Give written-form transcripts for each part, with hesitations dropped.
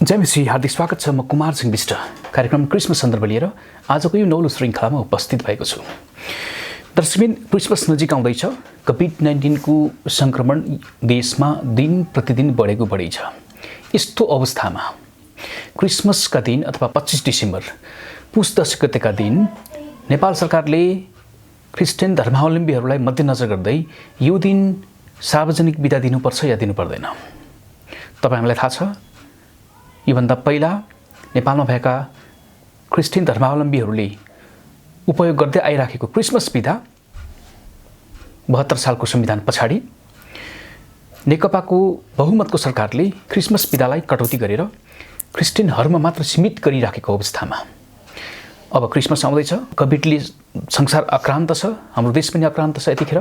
जय मसी, हार्दिक स्वागत छ। म कुमार सिंह विष्ट कार्यक्रम क्रिसमस सन्दर्भ लिएर आजको यो नौलो श्रृङ्खलामा उपस्थित भएको छु। दर्शकबिन, क्रिसमस नजिक आउँदैछ। कोभिड-19 को संक्रमण देशमा दिन प्रतिदिन बढेको बढी छ। यस्तो अवस्थामा क्रिसमसका दिन अथवा 25 डिसेम्बर पुस दशैं गतेका दिन नेपाल सरकारले क्रिस्चियन धर्मावलम्बीहरूलाई मध्यनजर गर्दै यो दिन सार्वजनिक बिदा दिनुपर्छ या दिनु पर्दैन? तपाईहरुलाई थाहा छ, योभन्दा पहिला नेपालमा भएका क्रिस्चियन धर्मावलम्बीहरूले उपयोग गर्दै आइराखेको क्रिसमस बिदा 72 सालको संविधान पछाडि नेकपाको बहुमतको सरकारले क्रिसमस बिदालाई कटौती गरेर क्रिस्चियनहरूमा मात्र सीमित गरिराखेको अवस्थामा अब क्रिसमस आउँदैछ। कोभिडले संसार आक्रान्त छ, हाम्रो देश पनि आक्रान्त छ यतिखेर।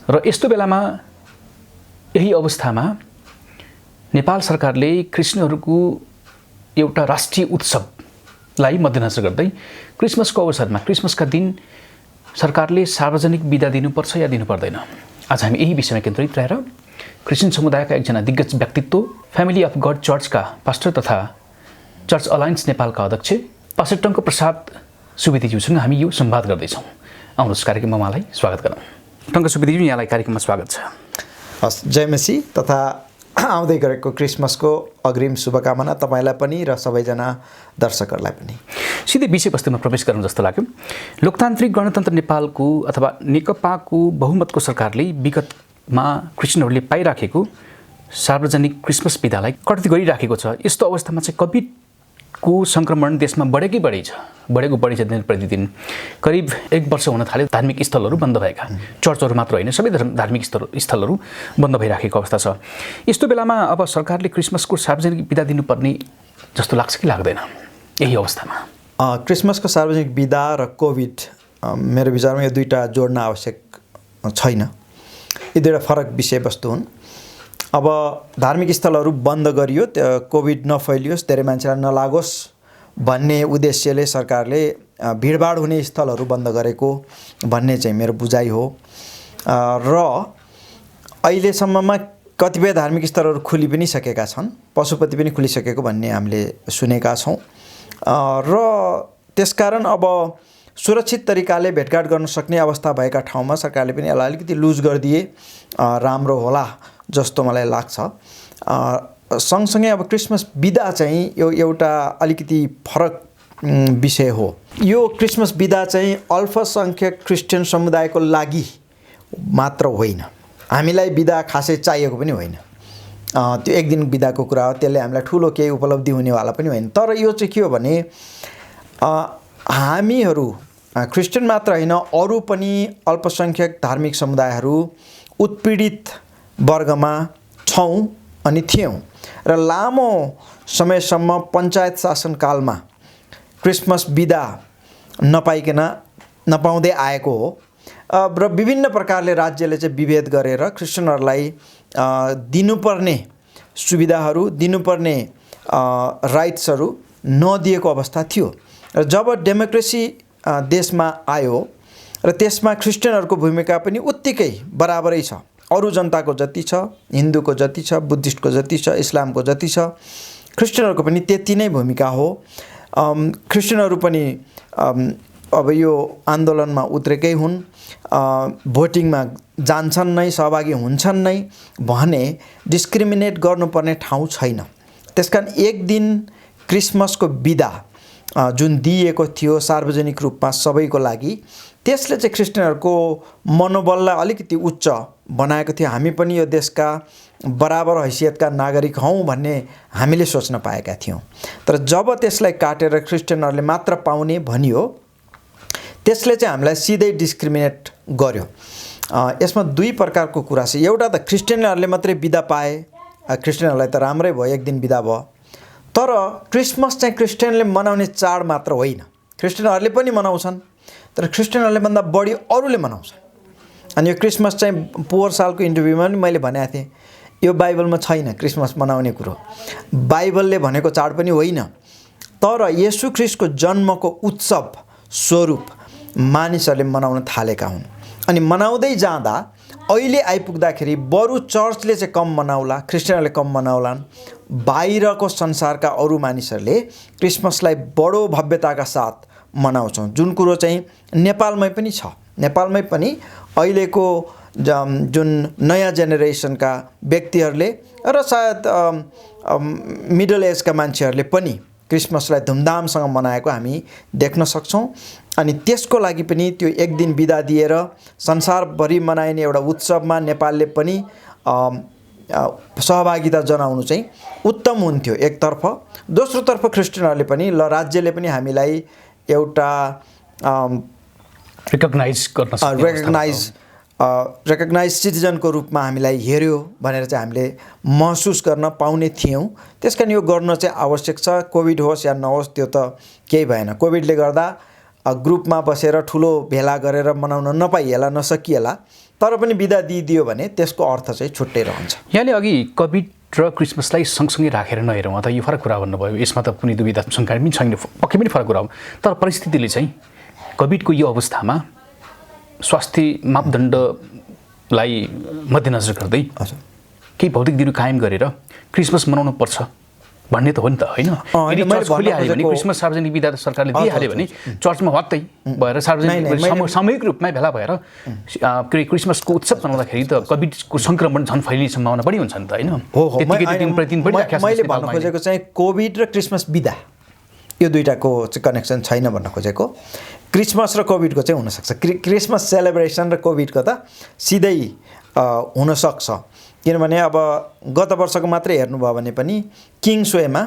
र यस्तो बेलामा यही अवस्थामा नेपाल सरकारले क्रिस्चियनहरूको एउटा राष्ट्रिय उत्सवलाई मध्यनजर गर्दै क्रिसमसको अवसरमा क्रिसमसका दिन सरकारले सार्वजनिक बिदा दिनुपर्छ या दिनु पर्दैन? आज हामी यही विषयमा केन्द्रित रहेर क्रिस्चियन समुदायका एकजना दिग्गज व्यक्तित्व, फ्यामिली अफ गड चर्चका पास्टर तथा चर्च अलायन्स नेपालका अध्यक्ष पास्टर टङ्क प्रसाद सुवेदीज्यूसँग हामी यो संवाद गर्दैछौँ। आउनुहोस् कार्यक्रममा उहाँलाई स्वागत गरौँ। टङ्क सुवेदीज्यू, यहाँलाई कार्यक्रममा स्वागत छ। हस्, जय मसी तथा आउँदै गरेको क्रिसमसको अग्रिम शुभकामना तपाईलाई पनि र सबैजना दर्शकहरूलाई पनि। सिधै विषयवस्तुमा प्रवेश गरौँ जस्तो लाग्यो। लोकतान्त्रिक गणतन्त्र नेपालको अथवा नेकपाको बहुमतको सरकारले विगतमा क्रिस्चियनहरूले पाइराखेको सार्वजनिक क्रिसमस बिदालाई कटौती गरिराखेको छ। यस्तो अवस्थामा चाहिँ कोभिडको संक्रमण देशमा बढेको बढी छ दिन प्रतिदिन। करिब 1 वर्ष हुन थाल्यो धार्मिक स्थलहरू बन्द भएका। चर्चहरू मात्र होइन, सबै धार्मिक स्थलहरू बन्द भइराखेको अवस्था छ। यस्तो बेलामा अब सरकारले क्रिसमसको सार्वजनिक बिदा दिनुपर्ने जस्तो लाग्छ कि लाग्दैन यही अवस्थामा? क्रिसमसको सार्वजनिक बिदा र कोभिड, मेरो विचारमा यो दुईटा जोड्न आवश्यक छैन। यी दुईटा फरक विषयवस्तु हुन्। अब धार्मिक स्थलहरू बन्द गरियो, कोभिड नफैलियोस्, धेरै मान्छेलाई नलागोस् भन्ने उद्देश्यले सरकारले भिडभाड हुने स्थलहरू बन्द गरेको भन्ने चाहिँ मेरो बुझाइ हो। र अहिलेसम्ममा कतिपय धार्मिक स्थलहरू खुली पनि सकेका छन्, पशुपति पनि खुलिसकेको भन्ने हामीले सुनेका छौँ। र त्यसकारण अब सुरक्षित तरिकाले भेटघाट गर्न सक्ने अवस्था भएका ठाउँमा सरकारले पनि यसलाई अलिकति लुज गरिदिए राम्रो होला जस्तो मलाई लाग्छ। सँगसँगै अब क्रिसमस बिदा चाहिँ यो एउटा अलिकति फरक विषय हो। यो क्रिसमस बिदा चाहिँ अल्पसङ्ख्यक क्रिस्चियन समुदायको लागि मात्र होइन, हामीलाई बिदा खासै चाहिएको पनि होइन। त्यो एक दिन बिदाको कुरा हो, त्यसले हामीलाई ठुलो केही उपलब्धि हुनेवाला पनि होइन। तर यो चाहिँ के हो भने हामीहरू क्रिस्चियन मात्र होइन, अरू पनि अल्पसङ्ख्यक धार्मिक समुदायहरू उत्पीडित वर्गमा छौँ अनि थियौँ र लामो समयसम्म पञ्चायत शासनकालमा क्रिसमस बिदा नपाउँदै आएको हो। र विभिन्न प्रकारले राज्यले चाहिँ विभेद गरेर क्रिस्चियनहरूलाई दिनुपर्ने सुविधाहरू, दिनुपर्ने राइट्सहरू नदिएको अवस्था थियो। र जब डेमोक्रेसी देशमा आयो र त्यसमा क्रिस्चियनहरूको भूमिका पनि उत्तिकै बराबरै छ। अरू जनताको जति छ, हिन्दूको जति छ, बुद्धिस्टको जति छ, इस्लामको जति छ, क्रिस्चियनहरूको पनि त्यति नै भूमिका हो। क्रिस्चियनहरू पनि अब यो आन्दोलनमा उत्रेकै हुन्, भोटिङमा जान्छन् नै, सहभागी हुन्छन् नै भने डिस्क्रिमिनेट गर्नुपर्ने ठाउँ छैन। त्यसकारण एक दिन क्रिसमसको बिदा जुन दिएको थियो सार्वजनिक रूपमा सबैको लागि, त्यसले चाहिँ क्रिस्चियनहरूको मनोबललाई अलिकति उच्च बनाएको थियो। हामी पनि यो देशका बराबर हैसियतका नागरिक हौँ भन्ने हामीले सोच्न पाएका थियौँ। तर जब त्यसलाई काटेर क्रिस्चियनहरूले मात्र पाउने भनियो, त्यसले चाहिँ हामीलाई सिधै डिस्क्रिमिनेट गर्यो। यसमा दुई प्रकारको कुरा छ। एउटा त क्रिस्चियनहरूले मात्रै बिदा पाए, क्रिस्चियनहरूलाई त राम्रै भयो, एक दिन बिदा भयो। तर क्रिसमस चाहिँ क्रिस्चियनले मनाउने चाड मात्र होइन, क्रिस्चियनहरूले पनि मनाउँछन्, तर क्रिस्चियनहरूले भन्दा बढी अरूले मनाउँछन्। अनि यो क्रिसमस चाहिँ पोहोर सालको इन्टरभ्यूमा पनि मैले भनेको थिएँ, यो बाइबलमा छैन क्रिसमस मनाउने कुरो, बाइबलले भनेको चाड पनि होइन। तर येशू ख्रीष्टको जन्मको उत्सव स्वरूप मानिसहरूले मनाउन थालेका हुन्। अनि मनाउँदै जाँदा अहिले आइपुग्दाखेरि बरु चर्चले चाहिँ कम मनाउला, क्रिस्चियनहरूले कम मनाउलान्, बाहिरको संसारका अरू मानिसहरूले क्रिसमसलाई बडो भव्यताका साथ मनाउँछौँ, जुन कुरो चाहिँ नेपालमै पनि छ। नेपालमै पनि अहिलेको जुन नयाँ जेनेरेसनका व्यक्तिहरूले र सायद मिडल एजका मान्छेहरूले पनि क्रिसमसलाई धुमधामसँग मनाएको हामी देख्न सक्छौँ। अनि त्यसको लागि पनि त्यो एक दिन बिदा दिएर संसारभरि मनाइने एउटा उत्सवमा नेपालले पनि सहभागिता जनाउनु चाहिँ उत्तम हुन्थ्यो एकतर्फ। दोस्रोतर्फ क्रिस्चियनहरूले पनि ल राज्यले पनि हामीलाई एउटा रेकग्नाइज सिटिजनको रूपमा हामीलाई हेऱ्यो भनेर चाहिँ हामीले महसुस गर्न पाउने थियौँ। त्यस कारण यो गर्न चाहिँ आवश्यक छ। कोभिड होस् या नहोस् त्यो त केही भएन। कोभिडले गर्दा ग्रुपमा बसेर ठुलो भेला गरेर मनाउन नपाइएला, नसकिएला, तर पनि बिदा दिइदियो भने त्यसको अर्थ चाहिँ छुट्टै रहन्छ। यहाँले अघि कोभिड र क्रिसमसलाई सँगसँगै राखेर नहेरौँ त यो फरक कुरा भन्नुभयो। यसमा त कुनै दुविधा शङ्का पनि छैन, पक्कै पनि फरक कुरा हो। तर परिस्थितिले चाहिँ कोभिडको यो अवस्थामा स्वास्थ्य मापदण्डलाई मध्यनजर गर्दै केही भौतिक दूरी कायम गरेर क्रिसमस मनाउनु पर्छ भन्ने त हो नि त, होइन? यदि चर्च खोलिहाल्यो भने क्रिसमस सार्वजनिक बिदा सरकारले दिइहाल्यो भने चर्चमा वात्तै भएर सार्वजनिक सामूहिक रूपमा भेला भएर क्रिसमसको उत्सव मनाउँदाखेरि त कोभिडको सङ्क्रमण झन् फैलिने सम्भावना बढी हुन्छ नि त, होइन? मैले भन्न खोजेको चाहिँ कोभिड र क्रिसमस बिदा यो दुईटाको चाहिँ कनेक्सन छैन भन्न खोजेको। क्रिसमस र कोभिडको चाहिँ हुनसक्छ। क्रिसमस सेलिब्रेसन र कोभिडको त सिधै हुनसक्छ। किनभने अब गत वर्षको मात्रै हेर्नुभयो भने पनि किङ्सवेमा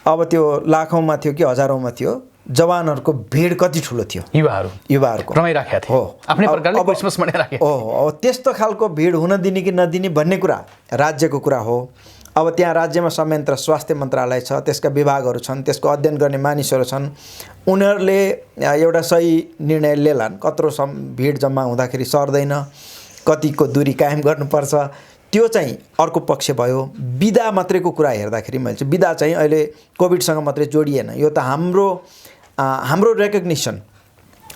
अब त्यो लाखौँमा थियो कि हजारौँमा थियो, जवानहरूको भिड कति ठुलो थियो, युवाहरूको रमाइराखेको थियो, आफ्नै प्रकारले क्रिसमस मनाइराखेको। हो, त्यस्तो खालको भिड हुन दिने कि नदिने भन्ने कुरा राज्यको कुरा हो। अब त्यहाँ राज्यमा संयन्त्र स्वास्थ्य मन्त्रालय छ, त्यसका विभागहरू छन्, त्यसको अध्ययन गर्ने मानिसहरू छन्। उनीहरूले एउटा सही निर्णय लिएलान्। कत्रो भिड जम्मा हुँदाखेरि सर्दैन, कतिको दूरी कायम गर्नुपर्छ, त्यो चाहिँ अर्को पक्ष भयो। बिदा मात्रैको कुरा हेर्दाखेरि मैले चाहिँ बिदा चाहिँ अहिले कोभिडसँग मात्रै जोडिएन। यो त हाम्रो रेकग्निसन,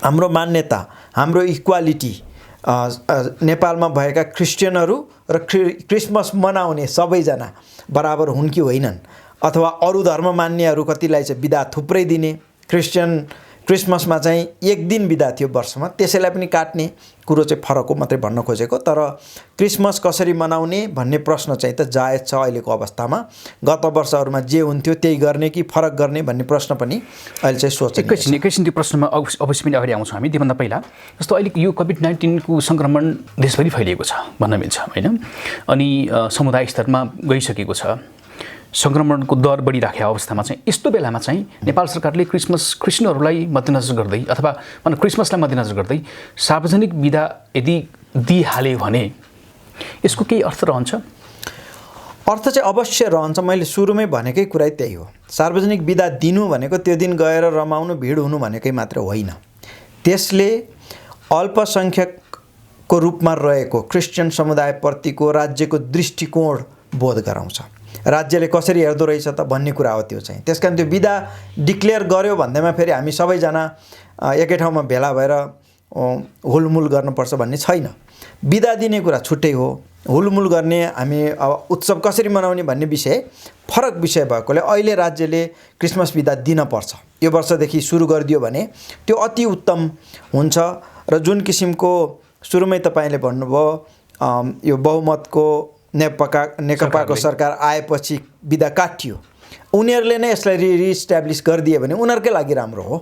हाम्रो मान्यता, हाम्रो इक्वालिटी, नेपालमा भएका क्रिस्चियनहरू र क्रिसमस मनाउने सबैजना बराबर हुन् कि होइनन्, अथवा अरू धर्म मान्नेहरू कतिलाई चाहिँ बिदा थुप्रै दिने। क्रिसमसमा चाहिँ एक दिन बिदा थियो वर्षमा, त्यसैलाई पनि काट्ने कुरो चाहिँ फरक हो मात्रै भन्न खोजेको। तर क्रिसमस कसरी मनाउने भन्ने प्रश्न चाहिँ त जायज छ अहिलेको अवस्थामा। गत वर्षहरूमा जे हुन्थ्यो त्यही गर्ने कि फरक गर्ने भन्ने प्रश्न पनि अहिले चाहिँ सोचिन्छ। एकैछिन त्यो प्रश्नमा अवश्य पनि अगाडि आउँछौँ हामी। त्योभन्दा पहिला जस्तो अहिले यो कोभिड-19 को सङ्क्रमण देशभरि फैलिएको छ भन्न मिल्छ, होइन? अनि समुदाय स्तरमा गइसकेको छ। सङ्क्रमणको दर बढिराखेको अवस्थामा चाहिँ यस्तो बेलामा चाहिँ नेपाल सरकारले क्रिस्चियनहरूलाई मध्यनजर गर्दै अथवा क्रिसमसलाई मध्यनजर गर्दै सार्वजनिक बिदा यदि दिइहाल्यो भने यसको केही अर्थ रहन्छ? अर्थ चाहिँ अवश्य रहन्छ। मैले सुरुमै भनेकै कुरा त्यही हो। सार्वजनिक बिदा दिनु भनेको त्यो दिन गएर रमाउनु, भिड हुनु भनेकै मात्र होइन। त्यसले अल्पसङ्ख्यकको रूपमा रहेको क्रिस्चियन समुदायप्रतिको राज्यको दृष्टिकोण बोध गराउँछ। राज्यले कसरी हेर्दो रहेछ त भन्ने कुरा हो त्यो चाहिँ। त्यस कारण त्यो बिदा डिक्लेयर गर्यो भन्दैमा फेरि हामी सबैजना एकै ठाउँमा भेला भएर हुलमुल गर्नुपर्छ भन्ने छैन। बिदा दिने कुरा छुट्टै हो, हुलमुल गर्ने हामी अब उत्सव कसरी मनाउने भन्ने विषय फरक विषय भएकोले अहिले राज्यले क्रिसमस बिदा दिनपर्छ। यो वर्षदेखि सुरु गरिदियो भने त्यो अति उत्तम हुन्छ। र जुन किसिमको सुरुमै तपाईँले भन्नुभयो यो बहुमतको नेकपाको सरकार आएपछि बिदा काटियो, उनीहरूले नै यसलाई रिइस्टाब्लिस गरिदिए भने उनीहरूकै लागि राम्रो हो।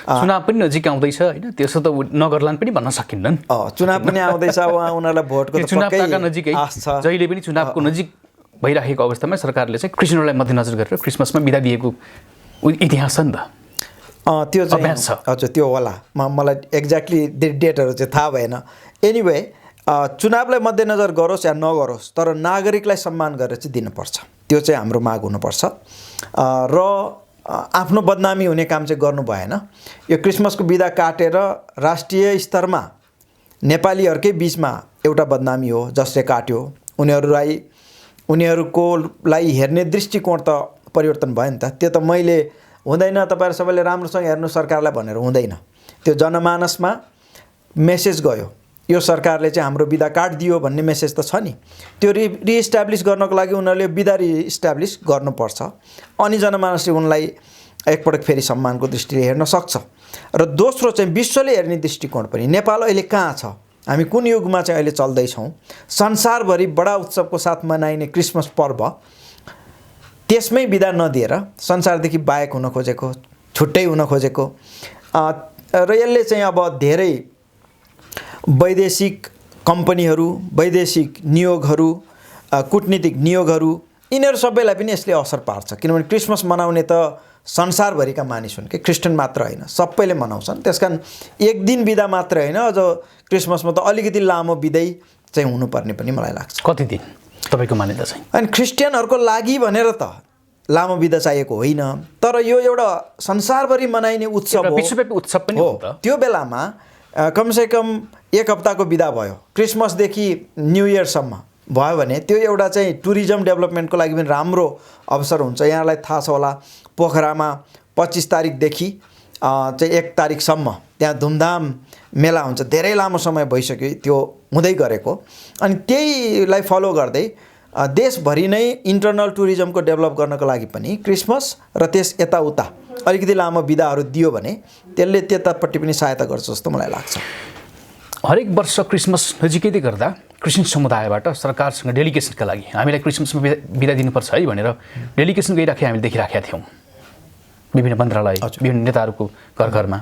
चुनाव पनि नजिक आउँदैछ, होइन? त्यसो त नगर्लान् पनि भन्न सकिन्नन्। चुनाव पनि आउँदैछ, उनीहरूलाई भोटको चुनावका नजिकै जहिले पनि चुनावको नजिक भइराखेको अवस्थामा सरकारले चाहिँ क्रिस्चियनहरूलाई मध्यनजर गरेर क्रिसमसमा बिदा दिएको इतिहास छ नि त। त्यो चाहिँ हजुर त्यो होला, मलाई एक्ज्याक्टली डेटहरू चाहिँ थाहा भएन। एनिवे चुनावलाई मध्यनजर गरोस् या नगरोस्, तर नागरिकलाई सम्मान गरेर चाहिँ दिनुपर्छ। त्यो चाहिँ हाम्रो माग हुनुपर्छ। र आफ्नो बदनामी हुने काम चाहिँ गर्नु भएन। यो क्रिसमसको बिदा काटेर राष्ट्रिय स्तरमा नेपालीहरूकै बिचमा एउटा बदनामी हो जसले काट्यो। उनीहरूकोलाई हेर्ने दृष्टिकोण त परिवर्तन भयो नि त। त्यो त मैले हुँदैन, तपाईँहरू सबैले राम्रोसँग हेर्नु सरकारलाई भनेर हुँदैन। त्यो जनमानसमा मेसेज गयो यो सरकारले चाहिँ हाम्रो बिदा काटिदियो भन्ने मेसेज त छ नि। त्यो रिइस्टाब्लिस गर्नको लागि उनीहरूले बिदा रिइस्टाब्लिस गर्नुपर्छ। अनि जनमानसले उनलाई एकपटक फेरि सम्मानको दृष्टिले हेर्न सक्छ। र दोस्रो चाहिँ विश्वले हेर्ने दृष्टिकोण पनि, नेपाल अहिले कहाँ छ, हामी कुन युगमा चाहिँ अहिले चल्दैछौँ, संसारभरि बडा उत्सवको साथ मनाइने क्रिसमस पर्व त्यसमै बिदा नदिएर संसारदेखि बाहेक हुन खोजेको, छुट्टै हुन खोजेको र यसले चाहिँ अब धेरै वैदेशिक कम्पनीहरू, वैदेशिक नियोगहरू, कूटनीतिक नियोगहरू, यिनीहरू सबैलाई पनि यसले असर पार्छ। किनभने क्रिसमस मनाउने त संसारभरिका मानिस हुन् कि, क्रिस्चियन मात्र होइन, सबैले मनाउँछन्। त्यसकारण एक दिन बिदा मात्र होइन, अझ क्रिसमसमा त अलिकति लामो बिदै चाहिँ हुनुपर्ने पनि मलाई लाग्छ। कति दिन तपाईँको मान्यता चाहिँ? अनि क्रिस्चियनहरूको लागि भनेर त लामो बिदा चाहिएको होइन, तर यो एउटा संसारभरि मनाइने उत्सव हो, विश्वव्यापी उत्सव पनि हो। हो त। त्यो बेलामा कमसेकम एक हप्ताको बिदा भयो, क्रिसमसदेखि न्यू इयरसम्म भयो भने त्यो एउटा चाहिँ टुरिज्म डेभलपमेन्टको लागि पनि राम्रो अवसर हुन्छ। यहाँलाई थाहा छ होला, पोखरामा 25 तारिकदेखि चाहिँ 1 तारिकसम्म त्यहाँ धुमधाम मेला हुन्छ। धेरै लामो समय भइसक्यो त्यो हुँदै गरेको। अनि त्यहीलाई फलो गर्दै देशभरि नै इन्टरनल टुरिज्मको डेभलप गर्नको लागि पनि क्रिसमस र त्यस यताउता अलिकति लामो बिदाहरू दियो भने त्यसले त्यतापट्टि पनि सहायता गर्छ जस्तो मलाई लाग्छ। हरेक वर्ष क्रिसमस नजिकै गर्दा क्रिस्चियन समुदायबाट सरकारसँग डेलिगेसनका लागि हामीलाई क्रिसमसमा बिदा दिनुपर्छ है भनेर डेलिगेसन गइराखेको हामीले देखिराखेका थियौँ। विभिन्न मन्त्रालय, विभिन्न नेताहरूको घर घरमा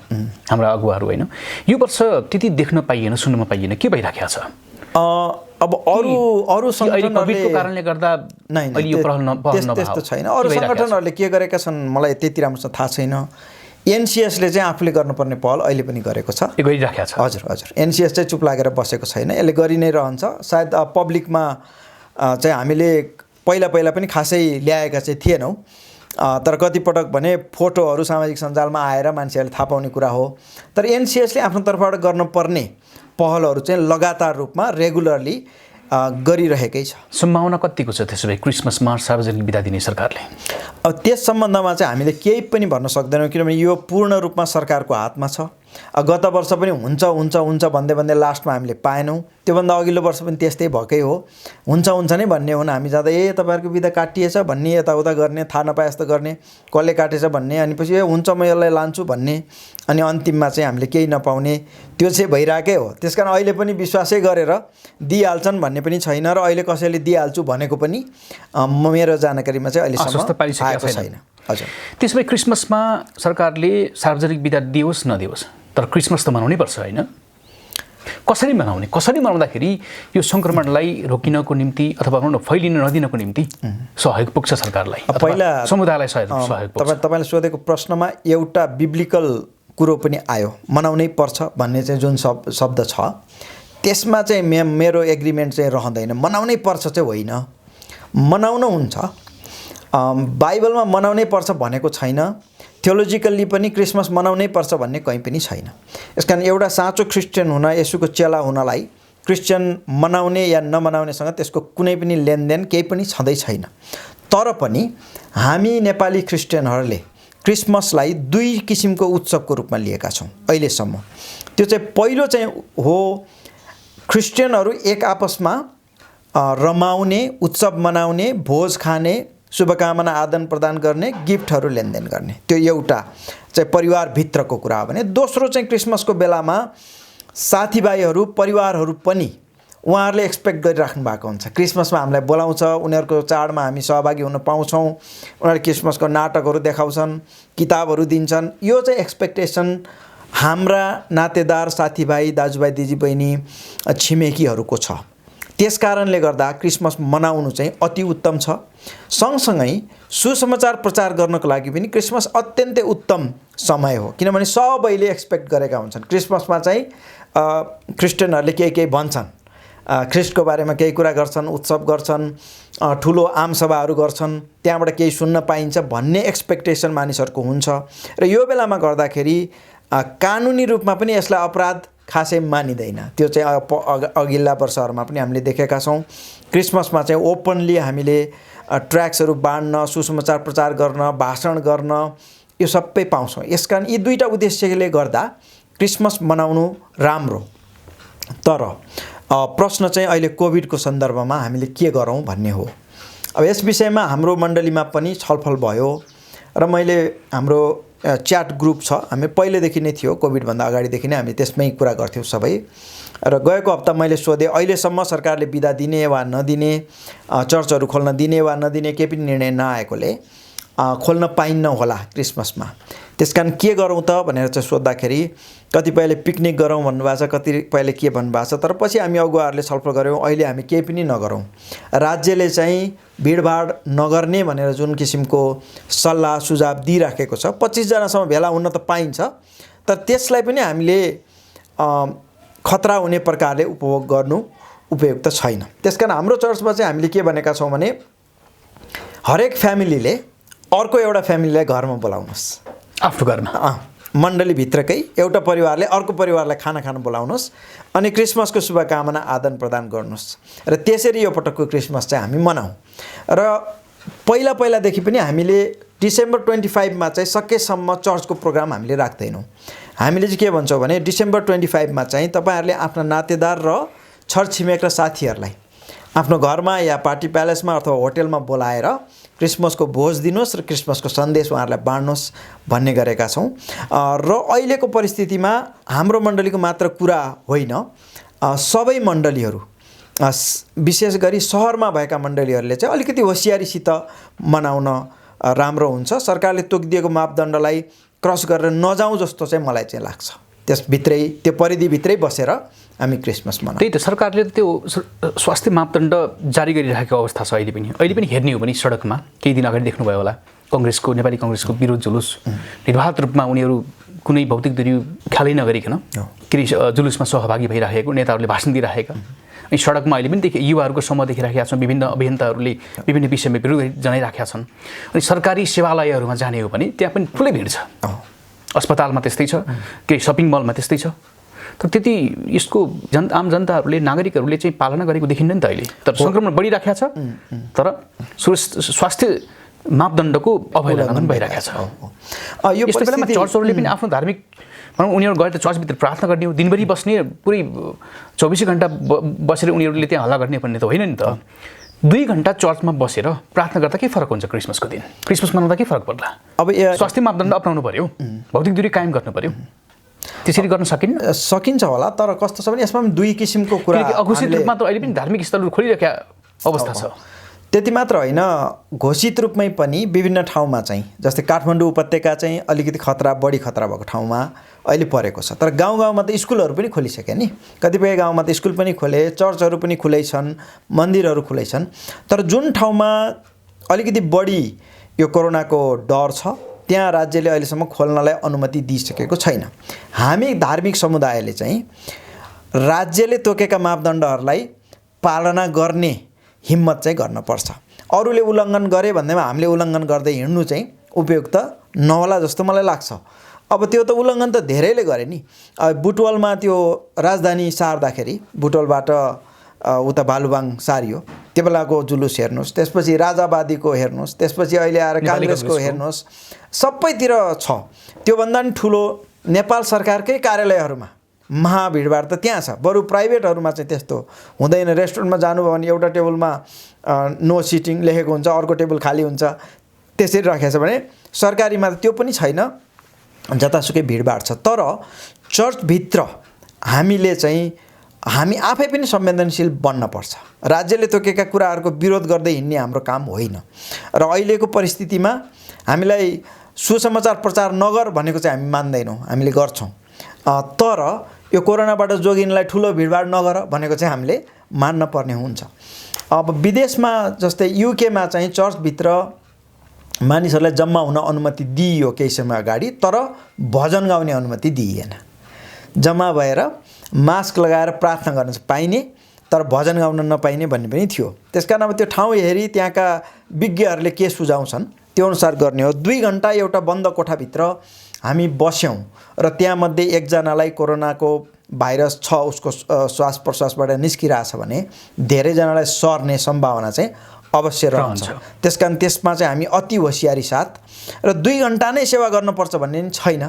हाम्रा अगुवाहरू होइन। यो वर्ष त्यति देख्न पाइएन, सुन्न पाइएन, के भइराखेको छ? अब अरू सङ्गठनहरूको कारणले गर्दा अहिले यो पहल त्यस्तो छैन। अरू सङ्गठनहरूले के गरेका छन् मलाई त्यति राम्रोसँग थाहा छैन। एनसिएसले चाहिँ आफूले गर्नुपर्ने पहल अहिले पनि गरेको छ, गरिराखेको छ। हजुर हजुर, एनसिएस चाहिँ चुप लागेर बसेको छैन, यसले गरि नै रहन्छ। सायद पब्लिकमा चाहिँ हामीले पहिला पनि खासै ल्याएका चाहिँ थिएनौँ, तर कतिपटक भने फोटोहरू सामाजिक सञ्जालमा आएर मान्छेहरूले थाहा पाउने कुरा हो। तर एनसिएसले आफ्नो तर्फबाट गर्नुपर्ने पहलहरू चाहिँ लगातार रूपमा रेगुलरली गरिरहेकै छ। सम्भावना कतिको छ त्यसो भए क्रिसमसमा सार्वजनिक बिदा दिने सरकारले? अब त्यस सम्बन्धमा चाहिँ हामीले केही पनि भन्न सक्दैनौँ, किनभने यो पूर्ण रूपमा सरकारको हातमा छ। गत वर्ष पनि हुन्छ भन्दै लास्टमा हामीले पाएनौँ। त्योभन्दा अघिल्लो वर्ष पनि त्यस्तै भएकै हो, हुन्छ नै भन्ने हुन्। हामी जाँदा तपाईँहरूको बिदा काटिएछ भन्ने, यताउता गर्ने, थाहा नपाए जस्तो गर्ने, कसले काटेछ भन्ने, अनि पछि हुन्छ म यसलाई लान्छु भन्ने, अनि अन्तिममा चाहिँ हामीले केही नपाउने, त्यो चाहिँ भइरहेकै हो। त्यस कारण अहिले पनि विश्वासै गरेर दिइहाल्छन् भन्ने पनि छैन, र अहिले कसैले दिइहाल्छु भनेको पनि मेरो जानकारीमा चाहिँ अहिलेसम्म आएको छैन। हजुर, त्यसो भए क्रिसमसमा सरकारले सार्वजनिक बिदा दियोस् नदियोस्, तर क्रिसमस त मनाउनै पर्छ होइन? कसरी मनाउने? कसरी मनाउँदाखेरि यो सङ्क्रमणलाई रोकिनको निम्ति अथवा फैलिन नदिनको निम्ति सहयोग पुग्छ सरकारलाई, पहिला समुदायलाई सहयोग पुग्छ? तपाईँले सोधेको प्रश्नमा एउटा बिब्लिकल कुरो पनि आयो, मनाउनै पर्छ भन्ने चाहिँ जुन शब्द छ त्यसमा चाहिँ मेरो एग्रिमेन्ट चाहिँ रहँदैन। मनाउनै पर्छ चाहिँ होइन, मनाउनु हुन्छ। बाइबलमा मनाउनै पर्छ भनेको छैन, थियोलोजिकल्ली पनि क्रिसमस मनाउनै पर्छ भन्ने कहीँ पनि छैन। यसकारण एउटा साँचो क्रिस्चियन हुन, येशूको चेला हुनलाई क्रिस्चियन मनाउने या नमनाउनेसँग त्यसको कुनै पनि लेनदेन केही पनि छँदै छैन। तर पनि हामी नेपाली क्रिस्चियनहरूले क्रिसमसलाई 2 किसिमको उत्सवको रूपमा लिएका छौँ अहिलेसम्म। त्यो चाहिँ पहिलो चाहिँ हो क्रिस्चियनहरू एक आपसमा रमाउने, उत्सव मनाउने, भोज खाने, शुभकामना आदान प्रदान गर्ने, गिफ्टहरू लेनदेन गर्ने, त्यो एउटा चाहिँ परिवारभित्रको कुरा हो भने। दोस्रो चाहिँ क्रिसमसको बेलामा साथीभाइहरू, परिवारहरू पनि उहाँहरूले एक्सपेक्ट गरिराख्नु भएको हुन्छ। क्रिसमसमा हामीलाई बोलाउँछ, उनीहरूको चाडमा हामी सहभागी हुन पाउँछौँ, उनीहरूले क्रिसमसको नाटकहरू देखाउँछन्, किताबहरू दिन्छन्। यो चाहिँ एक्सपेक्टेसन हाम्रा नातेदार, साथीभाइ, दाजुभाइ, दिदीबहिनी, छिमेकीहरूको छ। त्यस कारणले गर्दा क्रिसमस मनाउनु चाहिँ अति उत्तम छ। सँगसँगै सुसमाचार प्रचार गर्नको लागि पनि क्रिसमस अत्यन्तै उत्तम समय हो, किनभने सबैले एक्सपेक्ट गरेका हुन्छन्। क्रिसमसमा चाहिँ क्रिस्चियनहरूले केही भन्छन्, ख्रिस्टको बारेमा केही कुरा गर्छन्, उत्सव गर्छन्, ठुलो आमसभाहरू गर्छन्, त्यहाँबाट केही सुन्न पाइन्छ भन्ने एक्सपेक्टेसन मानिसहरूको हुन्छ। र यो बेलामा गर्दाखेरि कानुनी रूपमा पनि यसलाई अपराध खासै मानिँदैन। त्यो चाहिँ अघिल्ला वर्षहरूमा पनि हामीले देखेका छौँ। क्रिसमसमा चाहिँ ओपनली हामीले ट्र्याक्सहरू बाँड्न, सुसमाचार प्रचार गर्न, भाषण गर्न, यो सबै पाउँछौँ। यसकारण यी 2टा उद्देश्यले गर्दा क्रिसमस मनाउनु राम्रो तर प्रश्न चाहिँ अहिले कोभिडको सन्दर्भमा हामीले के गरौँ भन्ने हो। अब यस विषयमा हाम्रो मण्डलीमा पनि छलफल भयो र मैले हाम्रो च्याट ग्रुप छ, हामी पहिलेदेखि नै थियो, कोभिडभन्दा अगाडिदेखि नै हामी त्यसमै कुरा गर्थ्यौँ सबै। र गएको हप्ता मैले सोधेँ अहिलेसम्म सरकारले बिदा दिने वा नदिने, चर्चहरू खोल्न दिने वा नदिने केही पनि निर्णय नआएकोले खोल्न पाइन्न होला क्रिसमसमा, त्यसकारण के गरौँ त भनेर चाहिँ सोद्धाखेरि कतिपयले पिकनिक गरौँ भन्नुभएको छ, कतिपयले के भन्नुभएको छ। तर पछि हामी अगुवाहरूले छलफल गऱ्यौँ अहिले हामी केही पनि नगरौँ। राज्यले चाहिँ भिडभाड नगर्ने भनेर जुन किसिमको सल्लाह सुझाव दिइराखेको छ, 25 जनासम्म भेला हुन त पाइन्छ, तर त्यसलाई पनि हामीले खतरा हुने प्रकारले उपभोग गर्नु उपयुक्त छैन। त्यसकारण हाम्रो चर्चमा चाहिँ हामीले के भनेका छौँ भने हरेक फ्यामिलीले अर्को एउटा फ्यामिलीलाई घरमा बोलाउनुहोस्, आफ्नो घरमा मण्डलीभित्रकै एउटा परिवारले अर्को परिवारलाई खाना खान बोलाउनुहोस् अनि क्रिसमसको शुभकामना आदान प्रदान गर्नुहोस् र त्यसरी यो पटकको क्रिसमस चाहिँ हामी मनाउँ। र पहिलादेखि पनि हामीले डिसेम्बर 25मा चाहिँ सकेसम्म चर्चको प्रोग्राम हामीले राख्दैनौँ। हामीले चाहिँ के भन्छौँ भने डिसेम्बर 25मा चाहिँ तपाईँहरूले आफ्ना नातेदार र छरछिमेक र साथीहरूलाई आफ्नो घरमा या पार्टी प्यालेसमा अथवा होटेलमा बोलाएर क्रिसमसको भोज दिनुहोस् र क्रिसमसको सन्देश उहाँहरूलाई बाँड्नुहोस् भन्ने गरेका छौँ। र अहिलेको परिस्थितिमा हाम्रो मण्डलीको मात्र कुरा होइन, सबै मण्डलीहरू विशेष गरी सहरमा भएका मण्डलीहरूले चाहिँ अलिकति होसियारीसित मनाउन राम्रो हुन्छ। सरकारले तोकिदिएको मापदण्डलाई क्रस गरेर नजाउँ जस्तो चाहिँ मलाई चाहिँ लाग्छ। त्यसभित्रै त्यो परिधिभित्रै बसेर हामी क्रिसमस मनाउँछौँ। त्यही त सरकारले त्यो स्वास्थ्य मापदण्ड जारी गरिरहेको अवस्था छ। अहिले पनि हेर्ने हो भने सडकमा केही दिन अगाडि देख्नुभयो होला नेपाली कङ्ग्रेसको विरोध जुलुस निर्वाध रूपमा उनीहरू कुनै भौतिक दूरी ख्यालै नगरिकन जुलुसमा सहभागी भइरहेको, नेताहरूले भाषण दिइरहेका, अनि सडकमा अहिले पनि युवाहरूको समूह देखिरहेका छौँ। विभिन्न अभियन्ताहरूले विभिन्न विषयमा विरोध जनाइरहेका छन्। अनि सरकारी सेवालयहरूमा जाने हो भने त्यहाँ पनि ठुलै भिड छ, अस्पतालमा त्यस्तै छ, केही सपिङ मलमा त्यस्तै छ। तर त्यति यसको आम जनताहरूले नागरिकहरूले चाहिँ पालना गरेको देखिन्न नि त अहिले। तर सङ्क्रमण बढिरहेको छ, तर स्वास्थ्य मापदण्डको अवहेलना भइरहेको छ। यस्तो बेलामा चर्चहरूले पनि आफ्नो धार्मिक उनीहरू गएर त चर्चभित्र प्रार्थना गर्ने हो, दिनभरि बस्ने, पुरै 24 घण्टा बसेर उनीहरूले त्यहाँ हल्ला गर्ने भन्ने त होइन नि त। 2 घण्टा चर्चमा बसेर प्रार्थना गर्दा के फरक हुन्छ? क्रिसमसको दिन क्रिसमस मनाउँदा के फरक पर्ला? अब स्वास्थ्य मापदण्ड अपनाउनु पर्यो, भौतिक दूरी कायम गर्नु पर्यो। त्यसरी गर्न सकिन्छ होला, तर कस्तो छ भने यसमा पनि दुई किसिमको कुरा। अघोषित रूपमा त अहिले पनि धार्मिक स्थलहरू खोलिरहेका अवस्था छ। त्यति मात्र होइन, घोषित रूपमै पनि विभिन्न ठाउँमा चाहिँ जस्तै काठमाडौँ उपत्यका चाहिँ अलिकति बढी खतरा भएको ठाउँमा अहिले परेको छ। तर गाउँमा त स्कुलहरू पनि खोलिसके नि, कतिपय गाउँमा त स्कुल पनि खोले, चर्चहरू पनि खुलै छन्, मन्दिरहरू खुलै छन्। तर जुन ठाउँमा अलिकति बढी यो कोरोनाको डर छ त्यहाँ राज्यले अहिलेसम्म खोल्नलाई अनुमति दिइसकेको छैन। हामी धार्मिक समुदायले चाहिँ राज्यले तोकेका मापदण्डहरूलाई पालना गर्ने हिम्मत चाहिँ गर्नुपर्छ। अरूले उल्लङ्घन गरे भन्दैमा हामीले उल्लङ्घन गर्दै हिँड्नु चाहिँ उपयुक्त नहोला जस्तो मलाई लाग्छ। अब त्यो त उल्लङ्घन त धेरैले गरे नि। बुटवलमा त्यो राजधानी सार्दाखेरि बुटवलबाट उता बालुवाङ सारियो, त्यो बेलाको जुलुस हेर्नुहोस्, त्यसपछि राजावादीको हेर्नुहोस्, त्यसपछि अहिले आएर काङ्ग्रेसको हेर्नुहोस्, सबैतिर छ। त्योभन्दा पनि ठुलो नेपाल सरकारकै कार्यालयहरूमा महाभिडभाड त त्यहाँ छ। बरु प्राइभेटहरूमा चाहिँ त्यस्तो हुँदैन। रेस्टुरेन्टमा जानुभयो भने एउटा टेबलमा नो सिटिङ लेखेको हुन्छ, अर्को टेबल खाली हुन्छ, त्यसरी राखेको छ भने सरकारीमा त त्यो पनि छैन, जतासुकै भिडभाड छ। तर चर्चभित्र हामी आफै पनि संवेदनशील बन्नपर्छ। राज्यले तोकेका कुराहरूको विरोध गर्दै हिँड्ने हाम्रो काम होइन। र अहिलेको परिस्थितिमा हामीलाई सुसमाचार प्रचार नगर भनेको चाहिँ हामी मान्दैनौँ, हामीले गर्छौँ। तर यो कोरोनाबाट जोगिनलाई ठुलो भिडभाड नगर भनेको चाहिँ हामीले मान्न पर्ने हुन्छ। अब विदेशमा जस्तै युकेमा चाहिँ चर्चभित्र मानिसहरूलाई जम्मा हुन अनुमति दिइयो केही समय अगाडि, तर भजन गाउने अनुमति दिइएन। जम्मा भएर मास्क लगाएर प्रार्थना गर्न पाइने तर भजन गाउन नपाइने भन्ने पनि थियो। त्यसकारण अब त्यो ठाउँ हेरी त्यहाँका विज्ञहरूले के सुझाउँछन् त्यो अनुसार गर्ने हो। 2 घण्टा एउटा बन्द कोठाभित्र हामी बस्यौँ र त्यहाँमध्ये एकजनालाई कोरोनाको भाइरस छ, उसको श्वास प्रश्वासबाट निस्किरहेछ भने धेरैजनालाई सर्ने सम्भावना चाहिँ अवश्य रहन्छ। त्यस कारण त्यसमा चाहिँ हामी अति होसियारी साथ र 2 घन्टा नै सेवा गर्नुपर्छ भन्ने छैन।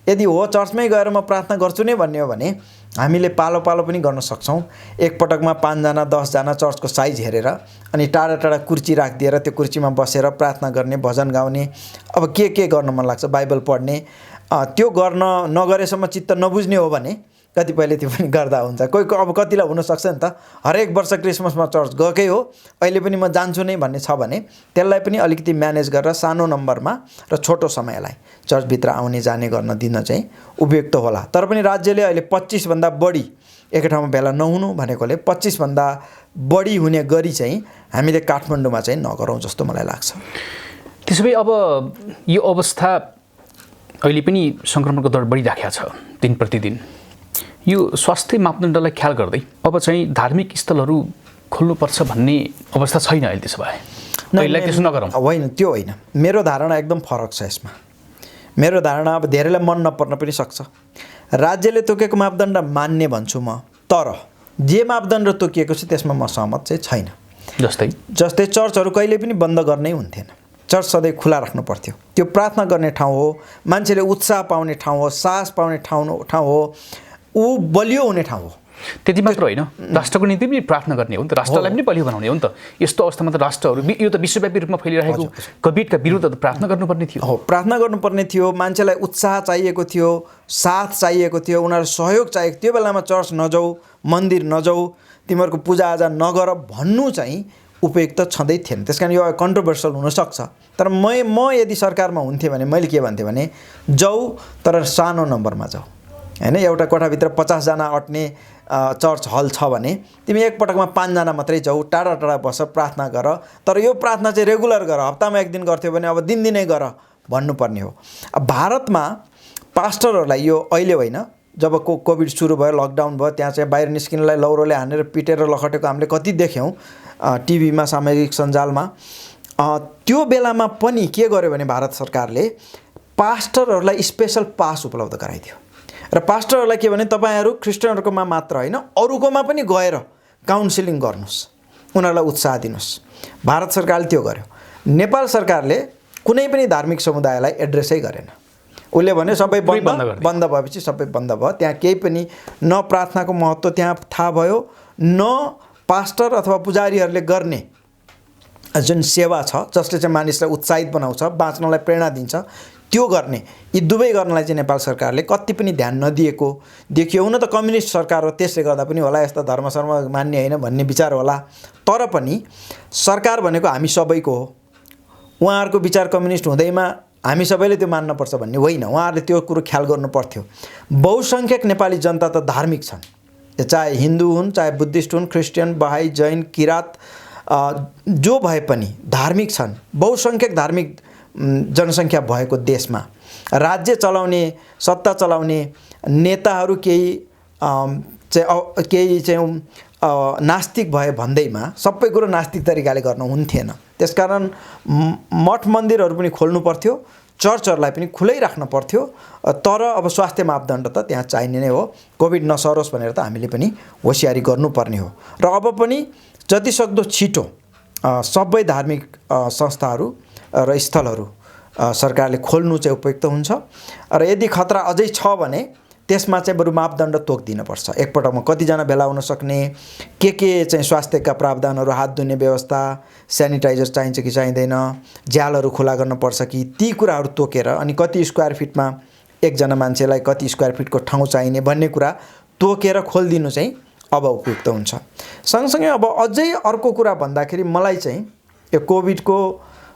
यदि हो चर्चमै गएर म प्रार्थना गर्छु नै भन्ने हो भने हामीले पालो पालो पनि गर्न सक्छौँ। एकपटकमा 5 जना 10 जना चर्चको साइज हेरेर अनि टाढा टाढा कुर्ची राखिदिएर त्यो कुर्चीमा बसेर प्रार्थना गर्ने, भजन गाउने, अब के गर्न मन लाग्छ, बाइबल पढ्ने, त्यो गर्न नगरेसम्म चित्त नबुझ्ने हो भने कतिपयले त्यो पनि गर्दा हुन्छ। कोही अब कतिलाई हुनसक्छ नि त, हरेक वर्ष क्रिसमसमा चर्च गएकै हो, अहिले पनि म जान्छु नै भन्ने छ भने त्यसलाई पनि अलिकति म्यानेज गरेर सानो नम्बरमा र छोटो समयलाई चर्चभित्र आउने जाने गर्न दिन चाहिँ उपयुक्त होला। तर पनि राज्यले अहिले 25 भन्दा बढी एकै ठाउँमा भेला नहुनु भनेकोले 25 भन्दा बढी हुने गरी चाहिँ हामीले काठमाडौँमा चाहिँ नगरौँ जस्तो मलाई लाग्छ। त्यसो भए अब यो अवस्था अहिले पनि सङ्क्रमणको दर बढिराखेको छ दिन प्रतिदिन। यो स्वास्थ्य मापदण्डलाई ख्याल गर्दै अब चाहिँ धार्मिक स्थलहरू खोल्नुपर्छ भन्ने अवस्था छैन अहिले। त्यसो भए अहिले त्यसो नगरौँ। होइन, त्यो होइन, मेरो धारणा एकदम फरक छ यसमा। मेरो धारणा अब धेरैलाई मन नपर्न पनि सक्छ। राज्यले तोकेको मापदण्ड मान्ने भन्छु म, तर जे मापदण्ड तोकिएको छ त्यसमा म सहमत चाहिँ छैन। जस्तै चर्चहरू कहिले पनि बन्द गर्नै हुन्थेन। चर्च सधैँ खुला राख्नु पर्थ्यो। त्यो प्रार्थना गर्ने ठाउँ हो, मान्छेले उत्साह पाउने ठाउँ हो, साहस पाउने ठाउँ हो, ऊ बलियो हुने ठाउँ हो। त्यति मात्र होइन, राष्ट्रको निम्ति पनि प्रार्थना गर्ने हो नि त, राष्ट्रलाई पनि बलियो बनाउने हो नि त। यस्तो अवस्थामा त राष्ट्रहरू यो त विश्वव्यापी रूपमा फैलिरहेको कोभिडका विरुद्ध त प्रार्थना गर्नुपर्ने थियो। हो, प्रार्थना गर्नुपर्ने थियो। मान्छेलाई उत्साह चाहिएको थियो, साथ चाहिएको थियो, उनीहरू सहयोग चाहिएको। त्यो बेलामा चर्च नजाऊ, मन्दिर नजाऊ, तिमीहरूको पूजाआजा नगर भन्नु चाहिँ उपयुक्त छँदै थिएन। त्यस कारण यो कन्ट्रोभर्सियल हुनसक्छ। तर म यदि सरकारमा हुन्थेँ भने मैले के भन्थेँ भने जाऊ, तर सानो नम्बरमा जाऊ होइन। एउटा कोठाभित्र 50 जना अट्ने चर्च हल छ भने तिमी एकपटकमा 5 जना मात्रै जाऊ, टाढा टाढा बस, प्रार्थना गर। तर यो प्रार्थना चाहिँ रेगुलर गर, हप्तामा 1 दिन गर्थ्यो भने अब दिनदिनै गर भन्नुपर्ने हो। अब भारतमा पास्टरहरूलाई यो अहिले होइन, जब कोभिड सुरु भयो, लकडाउन भयो, त्यहाँ चाहिँ बाहिर निस्किनलाई लौरोले हानेर पिटेर लखटेको हामीले कति देख्यौँ टिभीमा, सामाजिक सञ्जालमा। त्यो बेलामा पनि के गर्यो भने भारत सरकारले पास्टरहरूलाई स्पेसल पास उपलब्ध गराइदियो र पास्टरहरूलाई के भने तपाईँहरू क्रिस्चियनहरूकोमा मात्र होइन अरूकोमा पनि गएर काउन्सिलिङ गर्नुहोस्, उनीहरूलाई उत्साह दिनुहोस्। भारत सरकारले त्यो गर्यो। नेपाल सरकारले कुनै पनि धार्मिक समुदायलाई एड्रेसै गरेन। उसले भने सबै बन्द भएपछि सबै बन्द भयो। त्यहाँ केही पनि न प्रार्थनाको महत्त्व त्यहाँ थाहा भयो, न पास्टर अथवा पुजारीहरूले गर्ने जुन सेवा छ जसले चाहिँ मानिसलाई उत्साहित बनाउँछ, बाँच्नलाई प्रेरणा दिन्छ, त्यो गर्ने, यी दुवै गर्नलाई चाहिँ नेपाल सरकारले कति पनि ध्यान नदिएको देखियो। हुन त कम्युनिस्ट सरकार हो, त्यसले गर्दा पनि होला, यस्ता धर्मसर्म मान्ने होइन भन्ने विचार होला। तर पनि सरकार भनेको हामी सबैको हो। उहाँहरूको विचार कम्युनिस्ट हुँदैमा हामी सबैले त्यो मान्नुपर्छ भन्ने होइन। उहाँहरूले त्यो कुरो ख्याल गर्नु पर्थ्यो। बहुसङ्ख्यक नेपाली जनता त धार्मिक छन्, चाहे हिन्दू हुन्, चाहे बुद्धिस्ट हुन्, क्रिस्चियन, बहाई, जैन, किरात, जो भए पनि धार्मिक छन्। बहुसङ्ख्यक धार्मिक जनसङ्ख्या भएको देशमा राज्य चलाउने, सत्ता चलाउने नेताहरू केही चाहिँ नास्तिक भए भन्दैमा सबै कुरो नास्तिक तरिकाले गर्न हुन्थेन। त्यसकारण मठ मन्दिरहरू पनि खोल्नु पर्थ्यो, चर्चहरूलाई पनि खुलै राख्न पर्थ्यो। तर अब स्वास्थ्य मापदण्ड त त्यहाँ चाहिने नै हो। कोभिड नसरोस् भनेर त हामीले पनि होसियारी गर्नुपर्ने हो। र अब पनि जतिसक्दो छिटो सबै धार्मिक संस्थाहरू र स्थलहरू सरकारले खोल्नु चाहिँ उपयुक्त हुन्छ। र यदि खतरा अझै छ भने त्यसमा चाहिँ बरु मापदण्ड तोकिदिनुपर्छ। एकपटकमा कतिजना भेला हुन सक्ने, के चाहिँ स्वास्थ्यका प्रावधानहरू, हात धुने व्यवस्था, सेनिटाइजर चाहिन्छ कि चाहिँदैन, झ्यालहरू खुला गर्नुपर्छ कि, ती कुराहरू तोकेर अनि कति स्क्वायर फिटमा एकजना मान्छेलाई कति स्क्वायर फिटको ठाउँ चाहिने भन्ने कुरा तोकेर खोलिदिनु चाहिँ अब उपयुक्त हुन्छ। सँगसँगै अब अझै अर्को कुरा भन्दाखेरि मलाई चाहिँ यो कोभिडको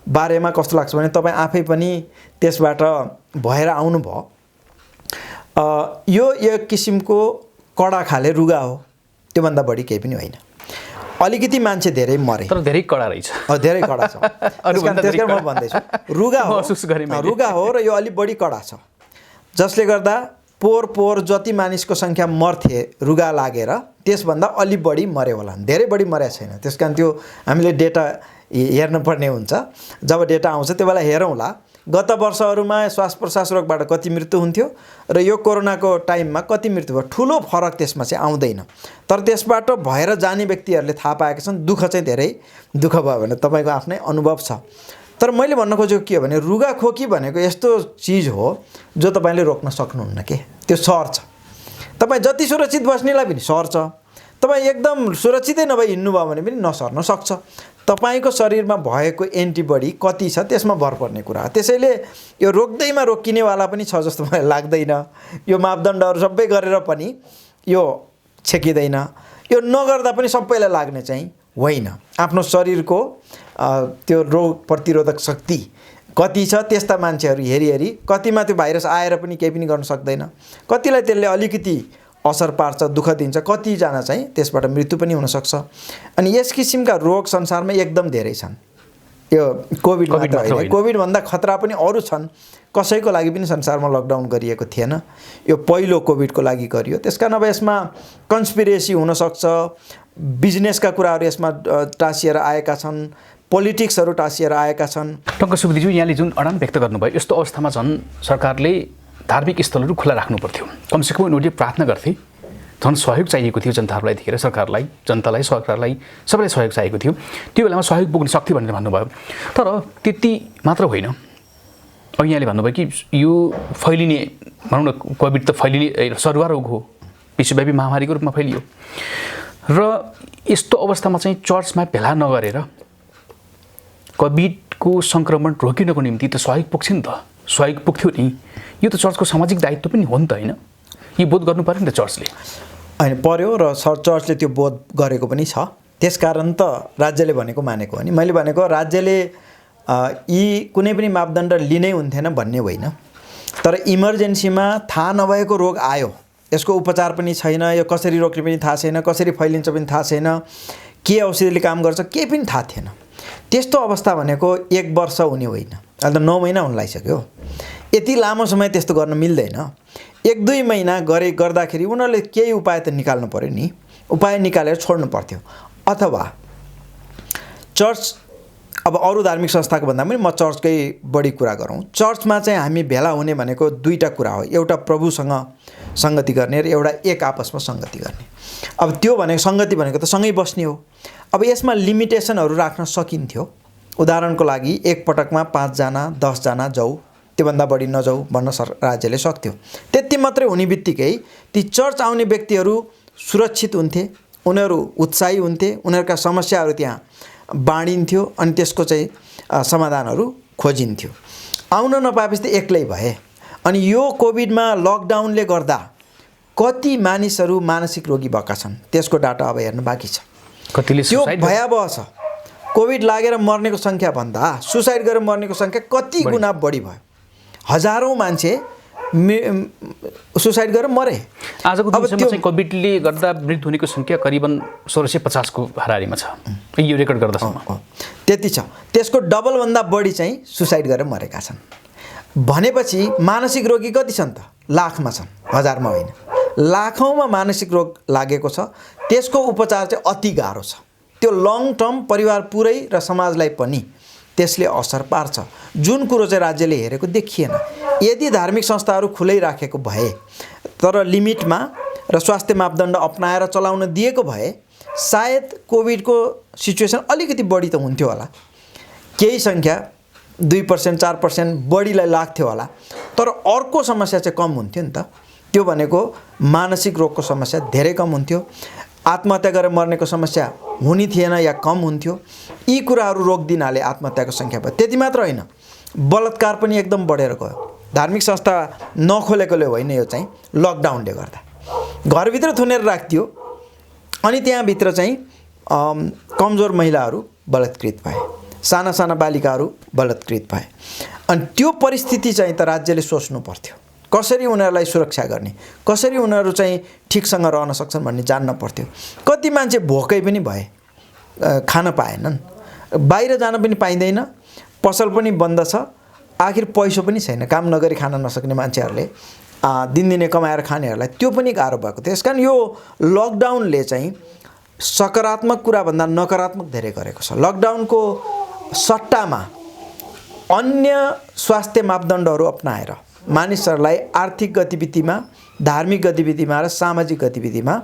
बारेमा कस्तो लाग्छ भने तपाईँ आफै पनि त्यसबाट भएर आउनुभयो। यो एक किसिमको कडा खाले रुगा हो, त्योभन्दा बढी केही पनि होइन। अलिकति मान्छे धेरै मरे, तर धेरै कडा रहेछ, धेरै कडा छ। त्यसकारण म भन्दैछु रुगा हो र यो अलिक बढी कडा छ, जसले गर्दा पोहोर जति मानिसको सङ्ख्या मर्थे रुगा लागेर त्यसभन्दा अलि बढी मरे होला, धेरै बढी मरेको छैन। त्यस कारण त्यो हामीले डेटा हेर्नुपर्ने हुन्छ। जब डेटा आउँछ त्यो बेला हेरौँला गत वर्षहरूमा श्वास प्रश्वास रोगबाट कति मृत्यु हुन्थ्यो र यो कोरोनाको टाइममा कति मृत्यु भयो। ठुलो फरक त्यसमा चाहिँ आउँदैन। तर त्यसबाट भएर जाने व्यक्तिहरूले थाहा पाएका छन्। दुःख चाहिँ धेरै दुःख भयो भने तपाईँको आफ्नै अनुभव छ। तर मैले भन्न खोजेको के हो भने रुगाखोकी भनेको यस्तो चिज हो जो तपाईँले रोक्न सक्नुहुन्न के, त्यो सर्छ। तपाईँ जति सुरक्षित बस्नेलाई पनि सर्छ, तपाईँ एकदम सुरक्षितै नभई हिँड्नुभयो भने पनि नसर्न सक्छ। तपाईँको शरीरमा भएको एन्टिबडी कति छ त्यसमा भर पर्ने कुरा हो। त्यसैले यो रोक्दैमा रोकिनेवाला पनि छ जस्तो मलाई लाग्दैन। यो मापदण्डहरू सबै गरेर पनि यो छेकिँदैन। यो नगर्दा पनि सबैलाई लाग्ने चाहिँ होइन। आफ्नो शरीरको त्यो रोग प्रतिरोधक शक्ति कति छ त्यस्ता मान्छेहरू हेरी कतिमा त्यो भाइरस आएर पनि केही पनि गर्न सक्दैन, कतिलाई त्यसले अलिकति असर पार्छ, दुःख दिन्छ, कतिजना चाहिँ त्यसबाट मृत्यु पनि हुनसक्छ। अनि यस किसिमका रोग संसारमा एकदम धेरै छन्। यो कोभिड मात्र होइन, कोभिडभन्दा खतरा पनि अरू छन्। कसैको लागि पनि संसारमा लकडाउन गरिएको थिएन। यो पहिलो कोभिडको लागि गरियो। त्यसकारण अब यसमा कन्स्पिरेसी हुनसक्छ, बिजनेसका कुराहरू यसमा टाँसिएर आएका छन्, पोलिटिक्सहरू टाँसिएर आएका छन्। टङ्क सुबुदीज्यू, यहाँले जुन अडान व्यक्त गर्नुभयो, यस्तो अवस्थामा झन् सरकारले धार्मिक स्थलहरू खुला राख्नु पर्थ्यो। कमसेकम उनीहरूले प्रार्थना गर्थे, झन् सहयोग चाहिएको थियो जनताहरूलाई देखेर, सरकारलाई, जनतालाई, सरकारलाई, सबैलाई सहयोग चाहिएको थियो। त्यो बेलामा सहयोग पुग्न सक्थ्यो भनेर भन्नुभयो। तर त्यति मात्र होइन, अघि यहाँले भन्नुभयो कि यो फैलिने, भनौँ न कोभिड त फैलिने सरुवा रोग हो, विश्वव्यापी महामारीको रूपमा फैलियो। र यस्तो अवस्थामा चाहिँ चर्चमा भेला नगरेर कोभिडको सङ्क्रमण रोकिनको निम्ति त सहयोग पुग्छ नि त, सहयोग पुग्थ्यो नि। यो त चर्चको सामाजिक दायित्व पनि हो नि त, होइन? यो बोध गर्नु पऱ्यो नि त चर्चले। होइन, पर्यो र चर्चले त्यो बोध गरेको पनि छ। त्यसकारण त राज्यले भनेको मानेको हो नि। मैले भनेको राज्यले यी कुनै पनि मापदण्ड लिनै हुन्थेन भन्ने होइन। तर इमर्जेन्सीमा थाहा नभएको रोग आयो, यसको उपचार पनि छैन, यो कसरी रोक्ने पनि थाहा छैन, कसरी फैलिन्छ पनि थाहा छैन, के औषधिले काम गर्छ केही पनि थाहा थिएन। त्यस्तो अवस्था भनेको 1 वर्ष हुने होइन, अहिले त 9 महिना हुन लागिसक्यो। यति लामो समय त्यस्तो गर्न मिल्दैन। 1-2 महिना गर्दाखेरि उनीहरूले केही उपाय त निकाल्नु पर्यो नि। उपाय निकालेर छोड्नु पर्थ्यो। अथवा चर्च, अब अरू धार्मिक संस्थाको भन्दा पनि म चर्चकै बढी कुरा गरौँ। चर्चमा चाहिँ हामी भेला हुने भनेको दुईवटा कुरा हो। एउटा प्रभुसँग सङ्गति गर्ने र एउटा एक आपसमा सङ्गति गर्ने। अब त्यो भनेको सङ्गति भनेको त सँगै बस्ने हो। अब यसमा लिमिटेसनहरू राख्न सकिन्थ्यो। उदाहरणको लागि एक पटकमा 5 जना 10 जना जाऊ, त्योभन्दा बढी नजाऊ भन्न राज्यले सक्थ्यो। त्यति मात्रै हुने बित्तिकै ती चर्च आउने व्यक्तिहरू सुरक्षित हुन्थे, उनीहरू उत्साही हुन्थे, उनीहरूका समस्याहरू त्यहाँ बाँडिन्थ्यो अनि त्यसको चाहिँ समाधानहरू खोजिन्थ्यो। आउन नपाएपछि त एक्लै भए। अनि यो कोभिडमा लकडाउनले गर्दा कति मानिसहरू मानसिक रोगी भएका छन् त्यसको डाटा अब हेर्नु बाँकी छ। कतिले त्यो भयावह छ। कोभिड लागेर मर्नेको सङ्ख्या भन्दा सुसाइड गरेर मर्नेको सङ्ख्या कति गुणा बढी भयो। हजारौँ मान्छे सुसाइड गरेर मरे। आजको दिनसम्म चाहिँ कोभिडले गर्दा मृत्यु हुनेको सङ्ख्या करिबन 1650 को हाराहारीमा छ, यो रेकर्ड गर्दासम्म। त्यति छ। त्यसको डबलभन्दा बढी चाहिँ सुसाइड गरेर मरेका छन् भनेपछि मानसिक रोगी कति छन् त? लाखमा छन्, हजारमा होइन। लाखौँमा मानसिक रोग लागेको छ। त्यसको उपचार चाहिँ अति गाह्रो छ। त्यो लङ टर्म परिवार पुरै र समाजलाई पनि त्यसले असर पार्छ। जुन कुरो चाहिँ राज्यले हेरेको देखिएन। यदि धार्मिक संस्थाहरू खुलै राखेको भए तर लिमिटमा र स्वास्थ्य मापदण्ड अपनाएर चलाउन दिएको भए सायद कोभिडको सिचुएसन अलिकति बढी त हुन्थ्यो होला। केही सङ्ख्या 2% 4% बढीलाई लाग्थ्यो होला। तर अर्को समस्या चाहिँ कम हुन्थ्यो नि त। त्यो भनेको मानसिक रोगको समस्या धेरै कम हुन्थ्यो। आत्महत्या गरेर मर्नेको समस्या हुने थिएन या कम हुन्थ्यो। यी कुराहरू रोकिदिनाले आत्महत्याको सङ्ख्या भयो। त्यति मात्र होइन, बलात्कार पनि एकदम बढेर गयो। धार्मिक संस्था नखोलेकोले होइन, यो चाहिँ लकडाउनले गर्दा घरभित्र थुनेर राख्थ्यो अनि त्यहाँभित्र चाहिँ कमजोर महिलाहरू बलात्कृत भए, साना साना बालिकाहरू बलात्कृत भए। अनि त्यो परिस्थिति चाहिँ त राज्यले सोच्नु पर्थ्यो। कसरी उनीहरूलाई सुरक्षा गर्ने, कसरी उनीहरू चाहिँ ठिकसँग रहन सक्छन् भन्ने जान्न पर्थ्यो। कति मान्छे भोकै पनि भए, खान पाएनन्, बाहिर जान पनि पाइँदैन, पसल पनि बन्द छ, आखिर पैसा पनि छैन, काम नगरी खान नसक्ने मान्छेहरूले दिनदिनै कमाएर खानेहरूलाई त्यो पनि गाह्रो भएको थियो। त्यसकारण यो लकडाउनले चाहिँ सकारात्मक कुराभन्दा नकारात्मक धेरै गरेको छ। लकडाउनको सट्टामा अन्य स्वास्थ्य मापदण्डहरू अपनाएर मानिसहरूलाई आर्थिक गतिविधिमा, धार्मिक गतिविधिमा र सामाजिक गतिविधिमा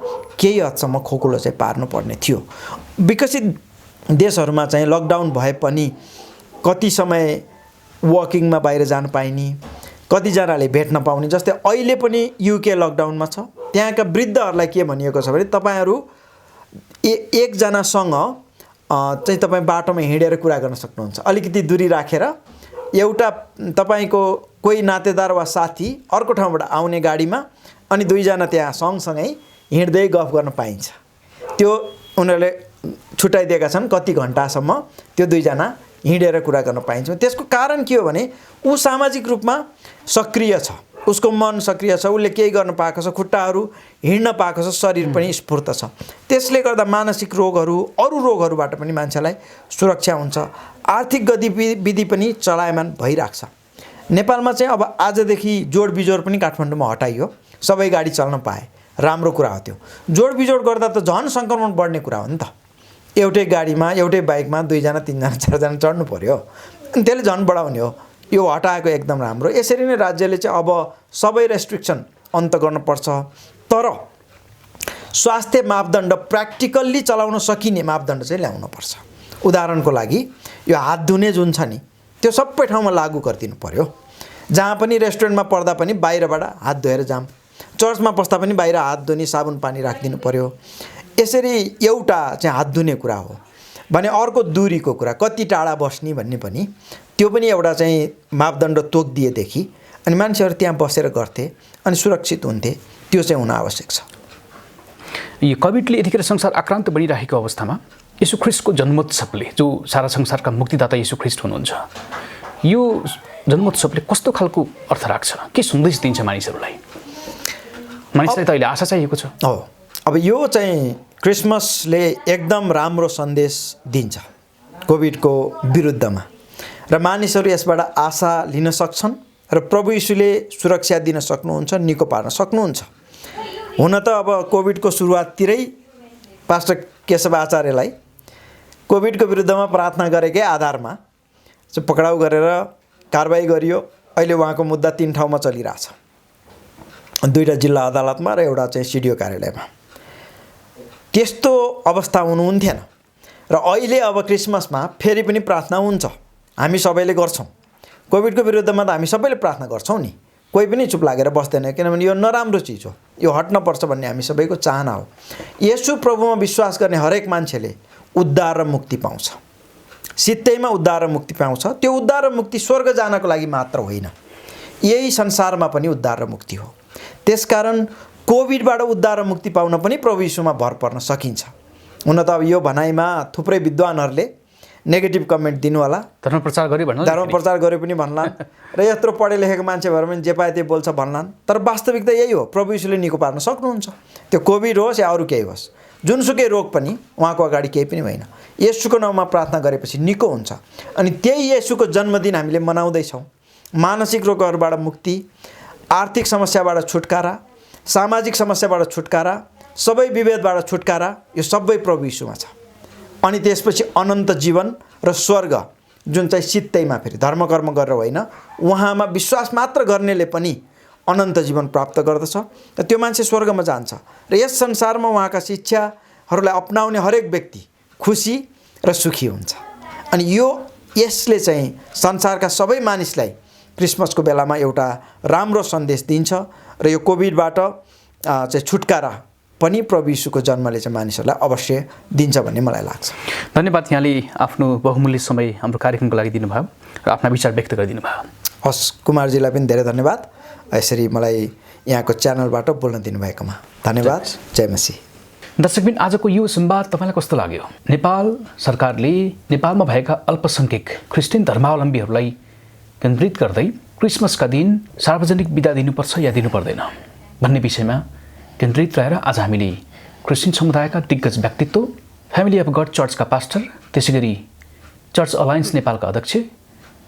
केही हदसम्म खोकुलो चाहिँ पार्नुपर्ने थियो। विकसित देशहरूमा चाहिँ लकडाउन भए पनि कति समय वकिङमा बाहिर जान पाइने, कतिजनाले भेट्न पाउने। जस्तै अहिले पनि युके लकडाउनमा छ। त्यहाँका वृद्धहरूलाई के भनिएको छ भने तपाईँहरू एकजनासँग चाहिँ तपाईँ बाटोमा हिँडेर कुरा गर्न सक्नुहुन्छ, अलिकति दूरी राखेर। एउटा तपाईँको कोही नातेदार वा साथी अर्को ठाउँबाट आउने गाडीमा, अनि दुईजना त्यहाँ सँगसँगै हिँड्दै गफ गर्न पाइन्छ। त्यो उनीहरूले छुट्याइदिएका छन् कति घन्टासम्म त्यो दुईजना हिँडेर कुरा गर्न पाइन्छ। त्यसको कारण के हो भने ऊ सामाजिक रूपमा सक्रिय छ, उसको मन सक्रिय छ, उसले केही गर्न पाएको छ, खुट्टाहरू हिँड्न पाएको छ, शरीर पनि स्फूर्त छ। त्यसले गर्दा मानसिक रोगहरू, अरू रोगहरूबाट पनि मान्छेलाई सुरक्षा हुन्छ। आर्थिक गतिविधि पनि चलायमान भइरहेको छ। नेपालमा चाहिँ अब आजदेखि जोडबिजोड पनि काठमाडौँमा हटाइयो, सबै गाडी चल्न पाए, राम्रो कुरा हो। त्यो जोडबिजोड गर्दा त झन् सङ्क्रमण बढ्ने कुरा हो नि त। एउटै गाडीमा, एउटै बाइकमा दुईजना, तीनजना, चारजना चढ्नु पर्यो, अनि त्यसले झन् बढाउने हो। यो हटाएको एकदम राम्रो। यसरी नै राज्यले चाहिँ अब सबै रेस्ट्रिक्सन अन्त गर्नुपर्छ। तर स्वास्थ्य मापदण्ड प्र्याक्टिकल्ली चलाउन सकिने मापदण्ड चाहिँ ल्याउनुपर्छ। उदाहरणको लागि यो हात धुने जुन छ नि, त्यो सबै ठाउँमा लागू गरिदिनु पर्यो। जहाँ पनि रेस्टुरेन्टमा पर्दा पनि बाहिरबाट हात धोएर जाम, चर्चमा पस्दा पनि बाहिर हात धुने साबुन पानी राखिदिनु पर्यो। यसरी एउटा चाहिँ हात धुने कुरा हो भने अर्को दूरीको कुरा, कति टाढा बस्ने भन्ने पनि त्यो पनि एउटा चाहिँ मापदण्ड तोकिदिएदेखि अनि मान्छेहरू त्यहाँ बसेर गर्थे अनि सुरक्षित हुन्थे। त्यो चाहिँ हुन आवश्यक छ। यो कोभिडले यतिखेर संसार आक्रान्त बनिरहेको अवस्थामा यीशु ख्रीष्टको जन्मोत्सवले, जो सारा संसारका मुक्तिदाता यीशु ख्रीष्ट हुनुहुन्छ, यो जन्मोत्सवले कस्तो खालको अर्थ राख्छ, के सन्देश दिन्छ मानिसहरूलाई? मानिसलाई त अहिले आशा चाहिएको छ। हो, अब यो चाहिँ क्रिसमसले एकदम राम्रो सन्देश दिन्छ कोभिडको विरुद्धमा, र मानिसहरू यसबाट आशा लिन सक्छन् र प्रभु यीशुले सुरक्षा दिन सक्नुहुन्छ, निको पार्न सक्नुहुन्छ। हुन त अब कोभिडको सुरुवाततिरै पास्टर केशव आचार्यलाई कोभिडको विरुद्धमा प्रार्थना गरेकै आधारमा चाहिँ पक्राउ गरेर कारबाही गरियो। अहिले उहाँको मुद्दा 3 ठाउँमा चलिरहेछ, 2टा जिल्ला अदालतमा र एउटा चाहिँ सिडिओ कार्यालयमा। त्यस्तो अवस्था हुनुहुन्थेन र अहिले अब क्रिसमसमा फेरि पनि प्रार्थना हुन्छ। हामी सबैले गर्छौँ, कोभिडको विरुद्धमा त हामी सबैले प्रार्थना गर्छौँ नि, कोही पनि चुप लागेर बस्दैन, किनभने यो नराम्रो चिज हो, यो हट्नुपर्छ भन्ने हामी सबैको चाहना हो। येशू प्रभुमा विश्वास गर्ने हरेक मान्छेले उद्धार र मुक्ति पाउँछ, सित्तैमा उद्धार र मुक्ति पाउँछ। त्यो उद्धार र मुक्ति स्वर्ग जानको लागि मात्र होइन, यही संसारमा पनि उद्धार र मुक्ति हो। त्यसकारण कोभिडबाट उद्धार र मुक्ति पाउन पनि प्रभु यीशुमा भर पर्न सकिन्छ। हुन त अब यो भनाइमा थुप्रै विद्वानहरूले नेगेटिभ कमेन्ट दिनु होला, धर्म प्रचार गरे पनि भन्लान् र यत्रो पढे लेखेको मान्छे भएर पनि जे पाए त्यही बोल्छ भन्लान्। तर वास्तविकता यही हो, प्रभु यीशुले निको पार्न सक्नुहुन्छ। त्यो कोभिड होस् या अरू केही होस्, जुनसुकै रोग पनि उहाँको अगाडि केही पनि होइन। येशूको नाउँमा प्रार्थना गरेपछि निको हुन्छ। अनि त्यही येशूको जन्मदिन हामीले मनाउँदैछौँ। मानसिक रोगहरूबाट मुक्ति, आर्थिक समस्याबाट छुटकारा, सामाजिक समस्याबाट छुटकारा, सबै विभेदबाट छुटकारा, यो सबै प्रभु यीशुमा छ। अनि त्यसपछि अनन्त जीवन र स्वर्ग, जुन चाहिँ सित्तैमा फेरि धर्मकर्म गरेर होइन, उहाँमा विश्वास मात्र गर्नेले पनि अनन्त जीवन प्राप्त गर्दछ र त्यो मान्छे स्वर्गमा जान्छ। र यस संसारमा उहाँका शिक्षाहरूलाई अपनाउने हरेक व्यक्ति खुसी र सुखी हुन्छ। अनि यसले चाहिँ संसारका सबै मानिसलाई क्रिसमसको बेलामा एउटा राम्रो सन्देश दिन्छ र यो कोभिडबाट चाहिँ छुटकारा पनि प्रभु यीशुको जन्मले चाहिँ मानिसहरूलाई अवश्य दिन्छ भन्ने मलाई लाग्छ। धन्यवाद, यहाँले आफ्नो बहुमूल्य समय हाम्रो कार्यक्रमको लागि दिनुभयो र आफ्ना विचार व्यक्त गरिदिनु भयो। हस्, कुमारजीलाई पनि धेरै धन्यवाद, यसरी मलाई यहाँको च्यानलबाट बोल्न दिनुभएकोमा धन्यवाद। जय मसीह। दर्शकबिन, आजको यो संवाद तपाईँलाई कस्तो लाग्यो? नेपाल सरकारले नेपालमा भएका अल्पसङ्ख्यक क्रिस्चियन धर्मावलम्बीहरूलाई केन्द्रित गर्दै क्रिसमसका दिन सार्वजनिक बिदा दिनुपर्छ या दिनु पर्दैन भन्ने विषयमा केन्द्रित रहेर आज हामीले क्रिस्चियन समुदायका दिग्गज व्यक्तित्व, फ्यामिली अफ गड चर्चका पास्टर, त्यसैगरी चर्च अलायन्स नेपालका अध्यक्ष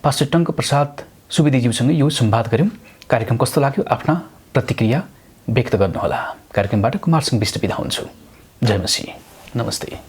पास्टर टङ्क प्रसाद सुवेदीज्यूसँग यो संवाद गऱ्यौँ। कार्यक्रम कस्तो लाग्यो? आफ्ना प्रतिक्रिया व्यक्त गर्नुहोला। कार्यक्रमबाट कुमार सिंह विष्ट बिदा हुन्छु। जय मसीह। नमस्ते।